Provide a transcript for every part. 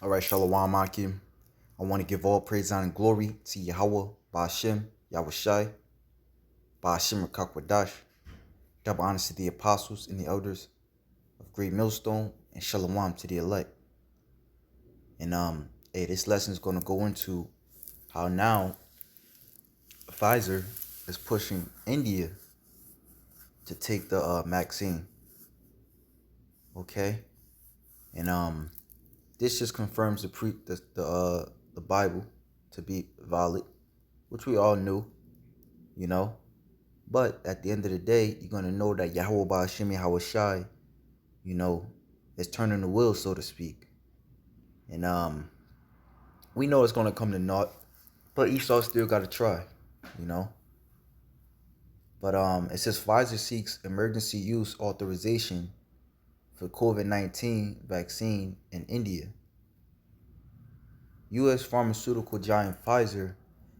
All right, Shalom, Akim. I want to give all praise, honor, and glory to Yahweh, Ba'ashem, Yahawashi, Ba'ashem, Rakakwadash. Double honors to the apostles and the elders of Great Millstone, and Shalom to the elect. And this lesson is going to go into how now Pfizer is pushing India to take the Maxine. Okay, and this just confirms the Bible to be valid, which we all knew, you know. But at the end of the day, you're going to know that Yahweh Ba'ashem Yahawashi, is turning the wheel, so to speak. And we know it's going to come to naught, but Esau still got to try, you know. But it says Pfizer seeks emergency use authorization for COVID-19 vaccine in India. U.S. pharmaceutical giant Pfizer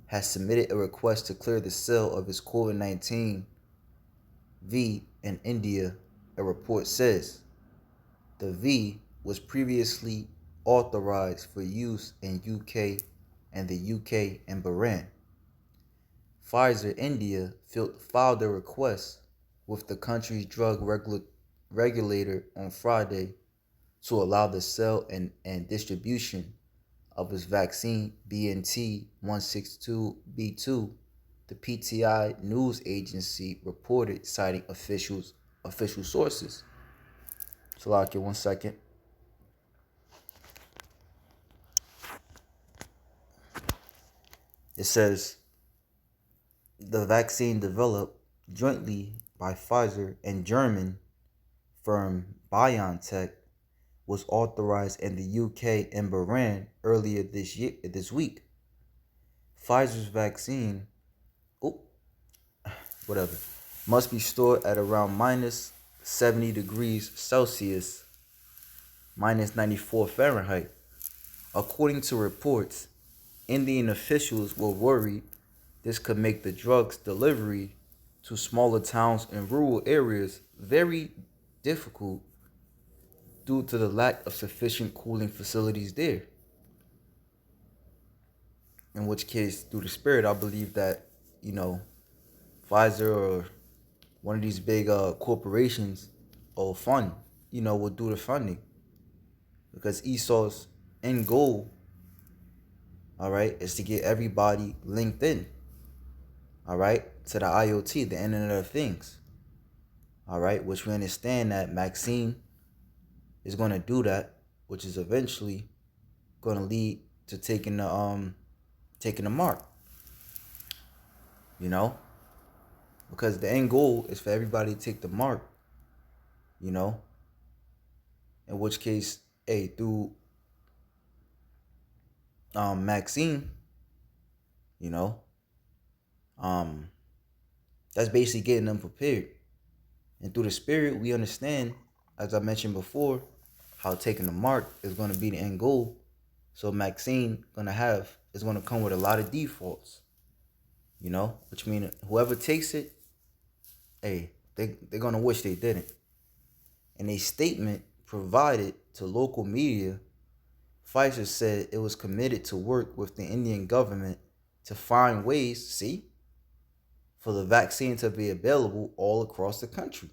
has submitted a request to clear the sale of its COVID-19 V in India, a report says. The V was previously authorized for use in UK and the UK and Bahrain. Pfizer India filed a request with the country's drug regulator on Friday to allow the sale and distribution of its vaccine BNT 162b2, the PTI news agency reported, citing official sources. So, like, 1 second. It says the vaccine developed jointly by Pfizer and German firm BioNTech was authorized in the UK and Bahrain earlier this week. Pfizer's vaccine, must be stored at around minus 70 degrees Celsius, minus 94 Fahrenheit. According to reports, Indian officials were worried this could make the drug's delivery to smaller towns and rural areas very difficult due to the lack of sufficient cooling facilities there. In which case, through the spirit, I believe that, Pfizer or one of these big corporations or fund, will do the funding. Because Esau's end goal, all right, is to get everybody linked in, all right, to the IoT, the Internet of Things, all right, which we understand that Maxine is going to do that, which is eventually going to lead to taking the mark, because the end goal is for everybody to take the mark, in which case, through Maxine, that's basically getting them prepared. And through the spirit, we understand, as I mentioned before, how taking the mark is going to be the end goal. So Maxine is going to come with a lot of defaults, which means whoever takes it, they're going to wish they didn't. In a statement provided to local media, Pfizer said it was committed to work with the Indian government to find ways, for the vaccine to be available all across the country.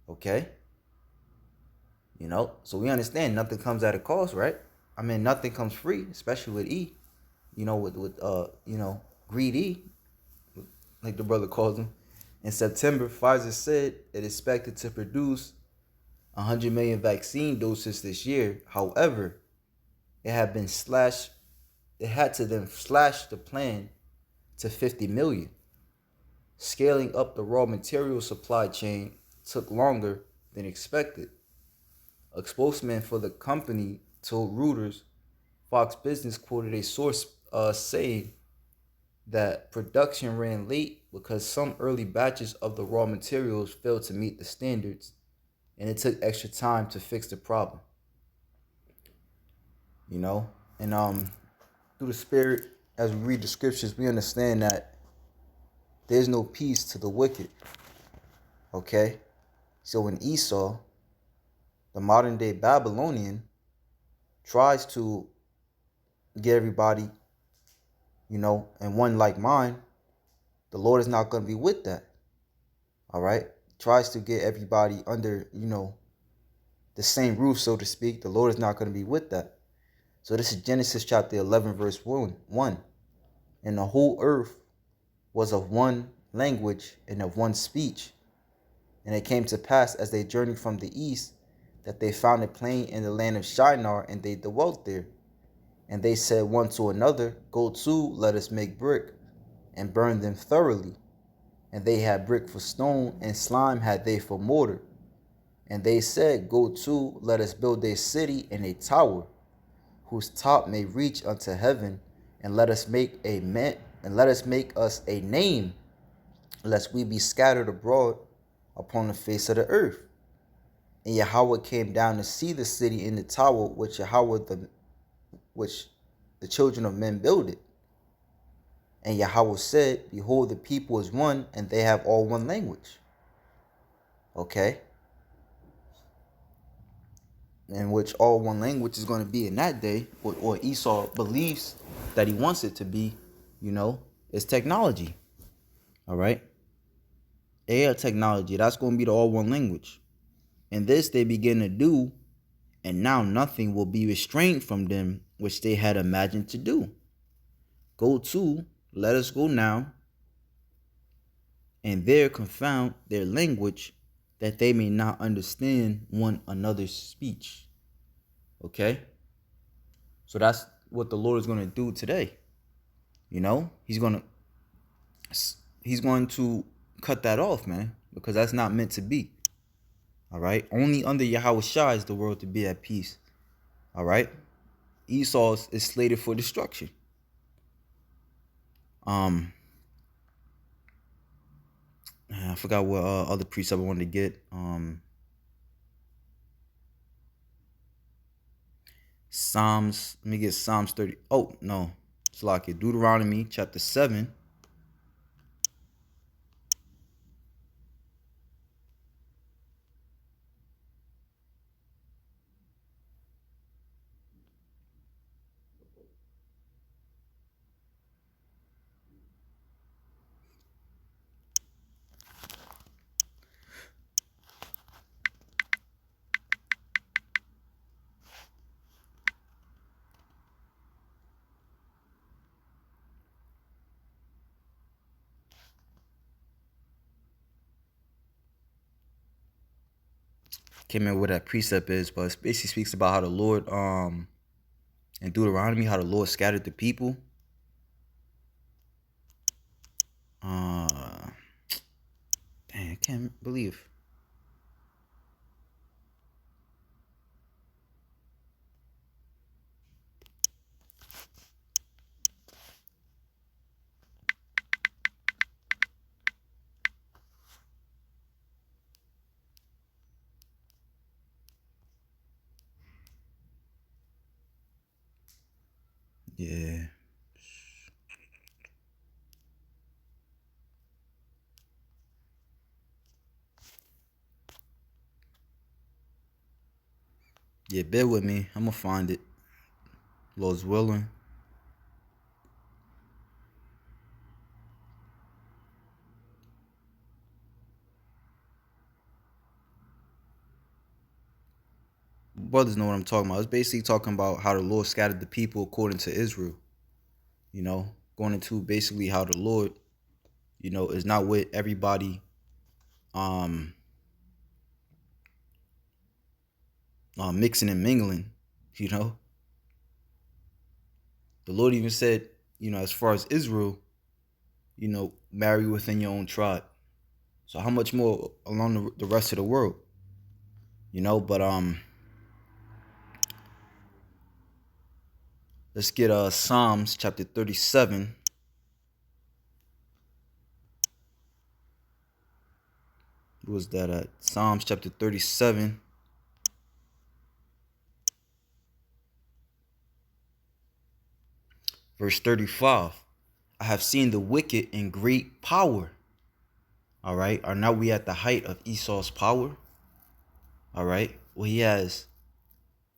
Okay? So we understand nothing comes at a cost, right? I mean, nothing comes free, especially with E. With greed E, like the brother calls him. In September, Pfizer said it expected to produce 100 million vaccine doses this year. However, it had to then slash the plan to 50 million. Scaling up the raw material supply chain took longer than expected. A spokesman for the company told Reuters Fox Business quoted a source saying that production ran late because some early batches of the raw materials failed to meet the standards, and it took extra time to fix the problem. And through the spirit, as we read the scriptures, we understand that there's no peace to the wicked. Okay? So when Esau, the modern day Babylonian, tries to get everybody, in one like mind, the Lord is not going to be with that. All right. Tries to get everybody under, the same roof, so to speak. The Lord is not going to be with that. So this is Genesis chapter 11, verse 1. And the whole earth was of one language and of one speech. And it came to pass as they journeyed from the east that they found a plain in the land of Shinar, and they dwelt there. And they said one to another, Go to, let us make brick, and burn them thoroughly. And they had brick for stone, and slime had they for mortar. And they said, Go to, let us build a city and a tower, whose top may reach unto heaven, and let us make us a name, lest we be scattered abroad upon the face of the earth. And Yahweh came down to see the city and the tower which the children of men builded. And Yahweh said, Behold, the people is one, and they have all one language. Okay? In which all one language is going to be in that day, or Esau believes that he wants it to be, is technology. All right? AI technology, that's going to be the all one language. And this they begin to do, and now nothing will be restrained from them which they had imagined to do. Go to, let us go now, and there confound their language, that they may not understand one another's speech. Okay? So that's what the Lord is going to do today. He's going to cut that off, man, because that's not meant to be. All right? Only under Yahawashi is the world to be at peace. All right? Esau is slated for destruction. I forgot what other precept I wanted to get. Psalms. Let me get Psalms 30. Oh, no. It's like it. Deuteronomy chapter 7. Can't remember what that precept is, but it basically speaks about how the Lord, in Deuteronomy, how the Lord scattered the people. Dang, I can't believe. Yeah. Yeah, bear with me. I'm going to find it. Lord's willing. Brothers know what I'm talking about. It's basically talking about how the Lord scattered the people according to Israel. Going into basically how the Lord, is not with everybody mixing and mingling. The Lord even said, as far as Israel, marry within your own tribe. So how much more along the rest of the world? But let's get Psalms chapter 37. What was that at? Psalms chapter 37. Verse 35. I have seen the wicked in great power. All right. Are now we at the height of Esau's power? All right. Well, he has,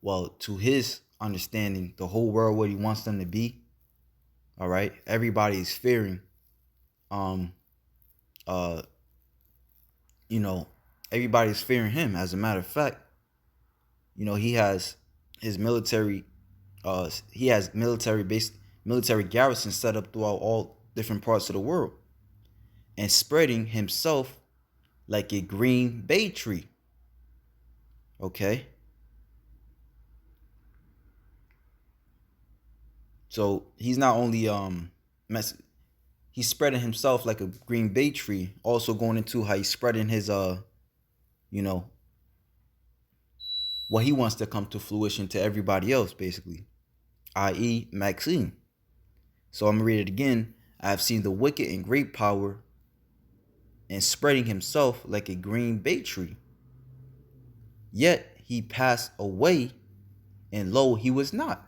to his understanding the whole world what he wants them to be. All right. Everybody is fearing. Um. Uh. You know. Everybody's fearing him. As a matter of fact, he has his military. He has military garrisons set up throughout all different parts of the world, and spreading himself like a green bay tree. Okay. So he's not only he's spreading himself like a green bay tree, also going into how he's spreading his you know, what he wants to come to fruition to everybody else, basically, i.e. Maxine. So I'm gonna read it again. I have seen the wicked in great power and spreading himself like a green bay tree. Yet he passed away, and lo, he was not.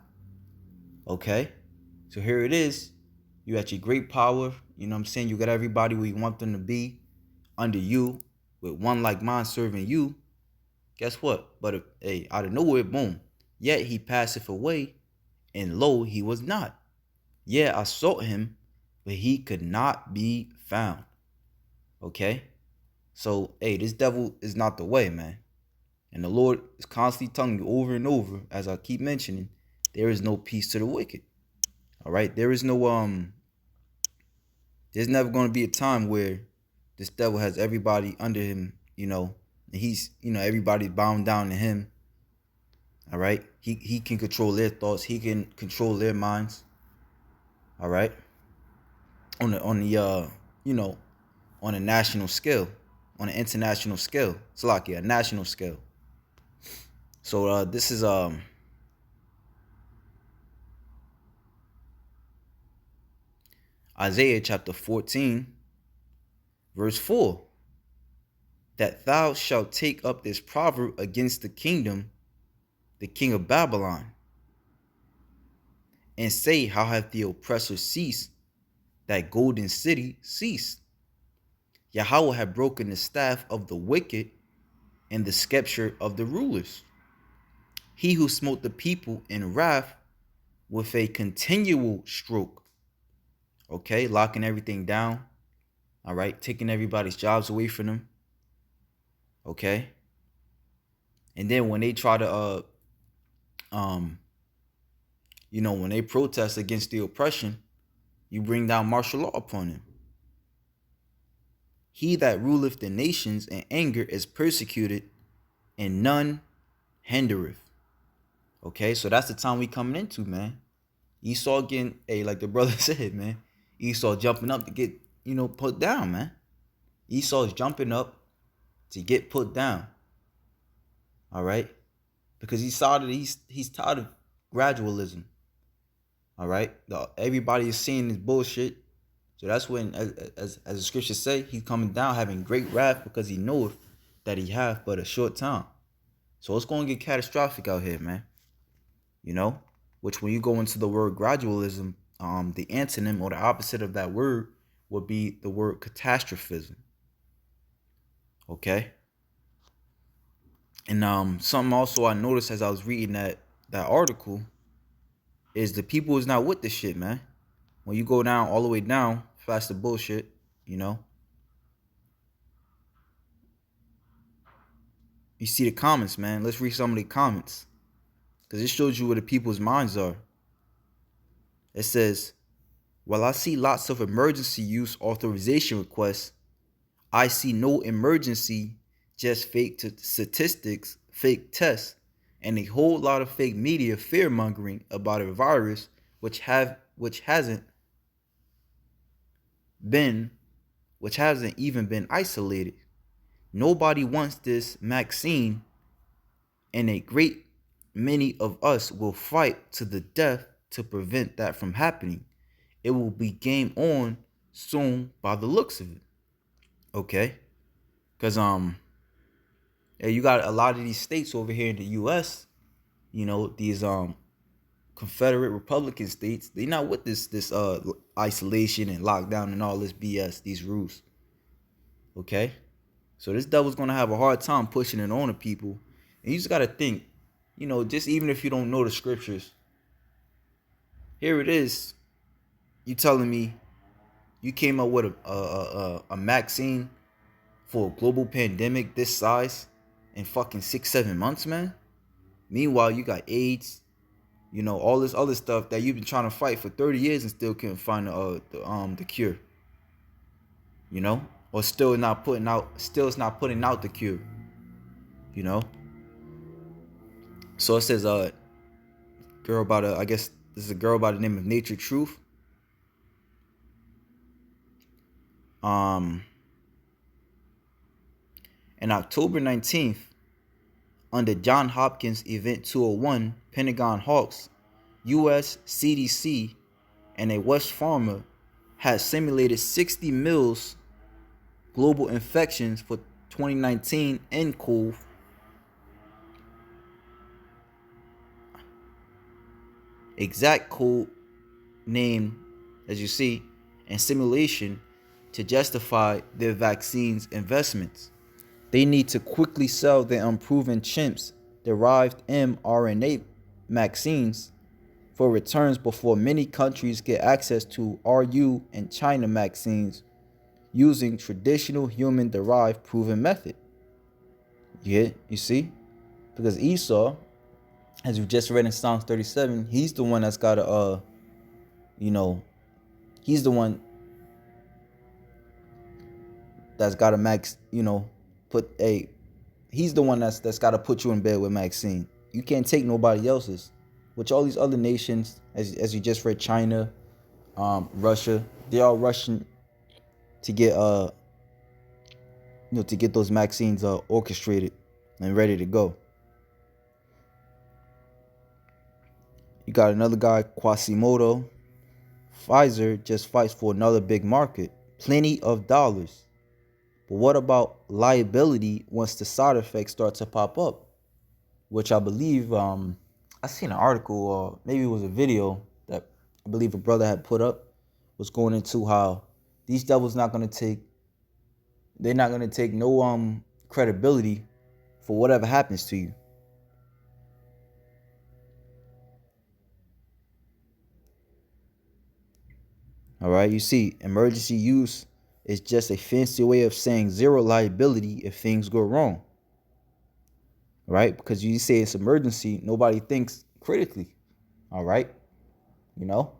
Okay? So here it is. You at your great power, you know what I'm saying? You got everybody where you want them to be under you, with one like mine serving you. Guess what? But hey, out of nowhere, boom. Yet he passeth away, and lo, he was not. Yeah, I sought him, but he could not be found. Okay? So, hey, this devil is not the way, man. And the Lord is constantly telling you over and over, as I keep mentioning, there is no peace to the wicked. All right? There's never going to be a time where this devil has everybody under him, and he's, everybody's bound down to him. All right? He can control their thoughts. He can control their minds. All right? On a national scale, on an international scale. It's like a national scale. So this is Isaiah chapter 14, verse 4. That thou shalt take up this proverb against the kingdom, the king of Babylon, and say, how hath the oppressor ceased, that golden city ceased? Yahweh had broken the staff of the wicked and the scepter of the rulers. He who smote the people in wrath with a continual stroke. Okay, locking everything down. All right, taking everybody's jobs away from them. Okay. And then when they try to when they protest against the oppression, you bring down martial law upon them. He that ruleth the nations in anger is persecuted, and none hindereth. Okay, so that's the time we coming into, man. Esau getting, like the brother said, man. Esau jumping up to get, put down, man. Esau is jumping up to get put down. All right, because he's tired of gradualism. All right, everybody is seeing this bullshit. So that's when, as the scriptures say, he's coming down having great wrath, because he knoweth that he hath but a short time. So it's going to get catastrophic out here, man. Which when you go into the word gradualism, the antonym or the opposite of that word would be the word catastrophism. Okay. And something also I noticed as I was reading that article is the people is not with this shit, man. When you go down all the way down, past the bullshit, you see the comments, man. Let's read some of the comments, because it shows you where the people's minds are. It says, while I see lots of emergency use authorization requests, I see no emergency, just fake statistics, fake tests, and a whole lot of fake media fear-mongering about a virus which hasn't even been isolated. Nobody wants this Maxine, and a great many of us will fight to the death to prevent that from happening. It will be game on soon by the looks of it. Okay? Because you got a lot of these states over here in the US, these Confederate Republican states, they not with this isolation and lockdown and all this BS, these rules. Okay? So this devil's gonna have a hard time pushing it on the people. And you just gotta think, just even if you don't know the scriptures, here it is. You telling me you came up with a Maxine for a global pandemic this size in fucking 6-7 months, man? Meanwhile, you got AIDS, all this other stuff that you've been trying to fight for 30 years and still couldn't find the cure, or still it's not putting out the cure, you know. So it says girl by the I guess this is a girl by the name of Nature Truth. In October 19th, under John Hopkins Event 201, Pentagon Hawks, U.S. CDC, and a West Pharma had simulated 60 mils global infections for 2019 nCoV. Exact code name, as you see, and simulation to justify their vaccines investments. They need to quickly sell their unproven chimps derived mRNA vaccines for returns before many countries get access to RU and China vaccines using traditional human derived proven method. Yeah, you see? Because Esau, as we just read in Psalms 37, he's the one that's got to he's the one that's got to he's the one that's got to put you in bed with Maxine. You can't take nobody else's. Which all these other nations, as you just read, China, Russia, they're all rushing to get to get those vaccines orchestrated and ready to go. You got another guy, Quasimodo. Pfizer just fights for another big market, plenty of dollars. But what about liability once the side effects start to pop up? Which I believe, I seen an article, or maybe it was a video that I believe a brother had put up, was going into how these devils they're not gonna take no credibility for whatever happens to you. All right, you see, emergency use is just a fancy way of saying zero liability if things go wrong. Right? Because you say it's emergency, nobody thinks critically. All right?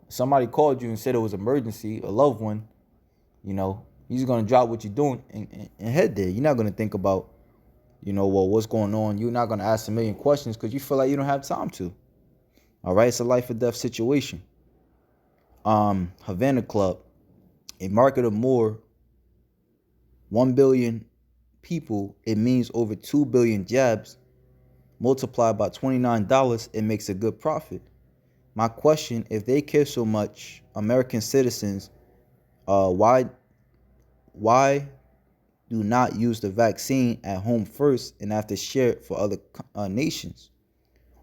Somebody called you and said it was emergency, a loved one, he's going to drop what you're doing and head there. You're not going to think about, well, what's going on. You're not going to ask a million questions because you feel like you don't have time to. All right? It's a life or death situation. Havana Club, a market of more 1 billion people, it means over 2 billion jabs. Multiplied by $29, it makes a good profit. My question, if they care so much, American citizens, why do not use the vaccine at home first and after share it for other nations?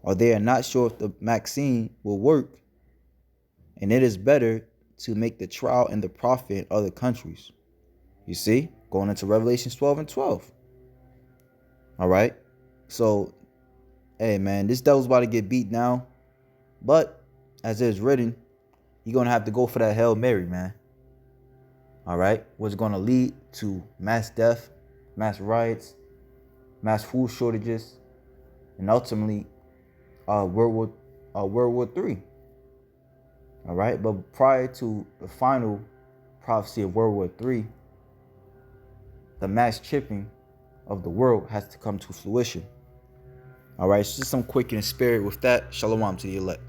Or they are not sure if the vaccine will work, and it is better to make the trial and the profit in other countries. You see, going into Revelations 12 and 12. All right, so hey man, this devil's about to get beat now, but as it is written, you're gonna have to go for that Hail Mary, man. All right, what's gonna lead to mass death, mass riots, mass food shortages, and ultimately World War III. All right, but prior to the final prophecy of World War III, the mass chipping of the world has to come to fruition. All right, so just some quick in the spirit with that. Shalom to the elect.